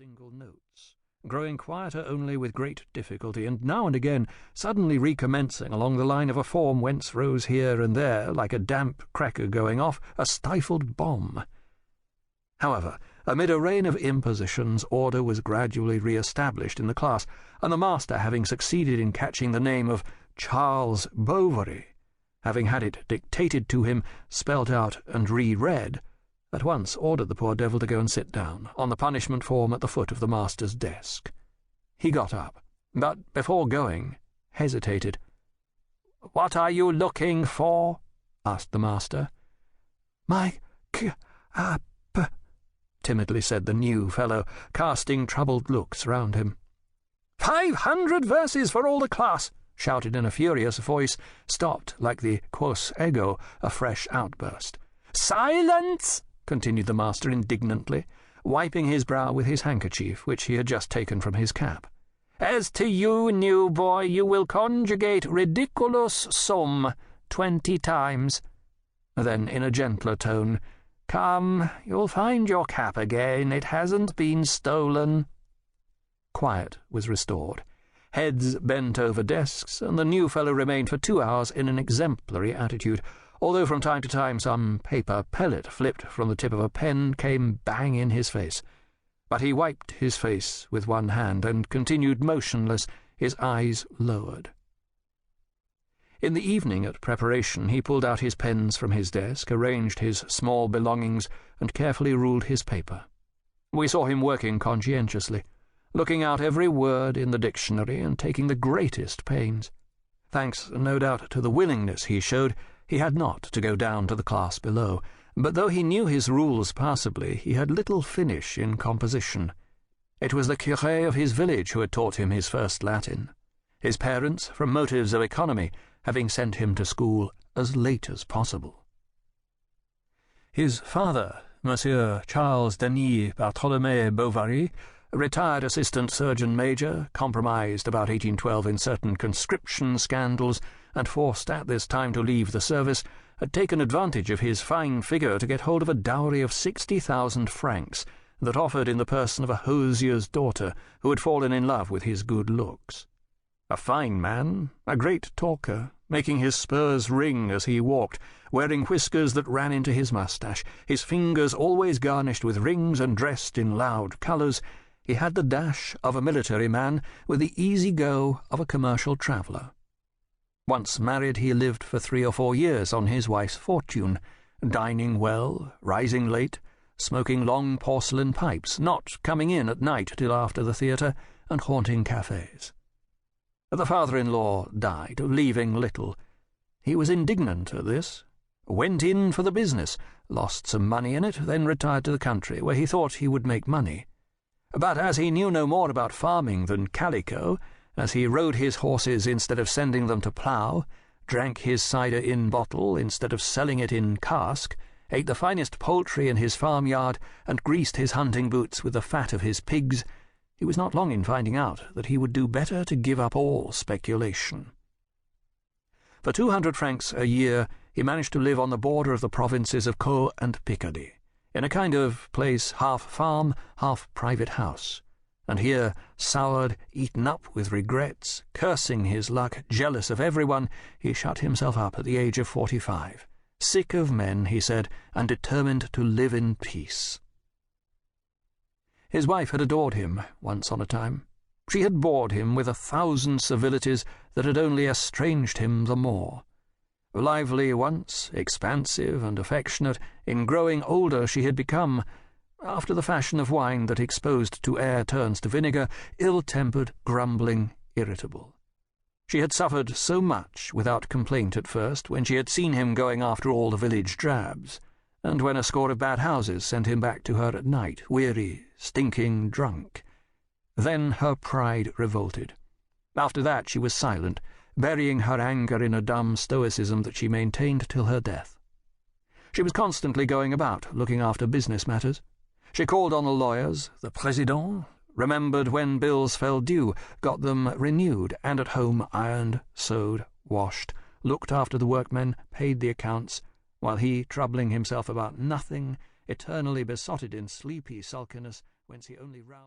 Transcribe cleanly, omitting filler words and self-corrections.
single notes, growing quieter only with great difficulty, and now and again suddenly recommencing along the line of a form whence rose here and there, like a damp cracker going off, a stifled bomb. However, amid a rain of impositions, order was gradually re-established in the class, and the master, having succeeded in catching the name of Charles Bovary, having had it dictated to him, spelt out and re-read, at once ordered the poor devil to go and sit down on the punishment form at the foot of the master's desk. He got up, but before going, hesitated. "What are you looking for?" asked the master. "My cap," timidly said the new fellow, casting troubled looks round him. 500 verses for all the class!" shouted in a furious voice, stopped like the quos ego, a fresh outburst. "Silence!" continued the master indignantly, wiping his brow with his handkerchief, which he had just taken from his cap. "As to you, new boy, you will conjugate ridiculous sum 20 times. Then, in a gentler tone, "Come, you'll find your cap again. It hasn't been stolen." Quiet was restored. Heads bent over desks, and the new fellow remained for 2 hours in an exemplary attitude, although from time to time some paper pellet flipped from the tip of a pen came bang in his face. But he wiped his face with one hand and continued motionless, his eyes lowered. In the evening at preparation he pulled out his pens from his desk, arranged his small belongings, and carefully ruled his paper. We saw him working conscientiously, looking out every word in the dictionary and taking the greatest pains. Thanks, no doubt, to the willingness he showed, he had not to go down to the class below, but though he knew his rules passably, he had little finish in composition. It was the curé of his village who had taught him his first Latin, his parents, from motives of economy, having sent him to school as late as possible. His father, Monsieur Charles Denis Bartholomew Bovary, retired assistant surgeon-major, compromised about 1812 in certain conscription scandals, and forced at this time to leave the service, had taken advantage of his fine figure to get hold of a dowry of 60,000 francs that offered in the person of a hosier's daughter who had fallen in love with his good looks. A fine man, a great talker, making his spurs ring as he walked, wearing whiskers that ran into his moustache, his fingers always garnished with rings and dressed in loud colours, he had the dash of a military man with the easy go of a commercial traveller. Once married, he lived for 3 or 4 years on his wife's fortune, dining well, rising late, smoking long porcelain pipes, not coming in at night till after the theatre, and haunting cafes. The father-in-law died, leaving little. He was indignant at this, went in for the business, lost some money in it, then retired to the country, where he thought he would make money. But as he knew no more about farming than calico, as he rode his horses instead of sending them to plough, drank his cider in bottle instead of selling it in cask, ate the finest poultry in his farmyard, and greased his hunting boots with the fat of his pigs, he was not long in finding out that he would do better to give up all speculation. For 200 francs a year he managed to live on the border of the provinces of Caux and Picardy, in a kind of place half farm, half private house, and here, soured, eaten up with regrets, cursing his luck, jealous of everyone, he shut himself up at the age of 45, sick of men, he said, and determined to live in peace. His wife had adored him once on a time. She had bored him with 1,000 civilities that had only estranged him the more. Lively once, expansive and affectionate, in growing older she had become, after the fashion of wine that exposed to air turns to vinegar, ill-tempered, grumbling, irritable. She had suffered so much without complaint at first, when she had seen him going after all the village drabs, and when a score of bad houses sent him back to her at night, weary, stinking, drunk. Then her pride revolted. After that she was silent, burying her anger in a dumb stoicism that she maintained till her death. She was constantly going about, looking after business matters. She called on the lawyers, the président, remembered when bills fell due, got them renewed, and at home ironed, sewed, washed, looked after the workmen, paid the accounts, while he, troubling himself about nothing, eternally besotted in sleepy sulkiness, whence he only roused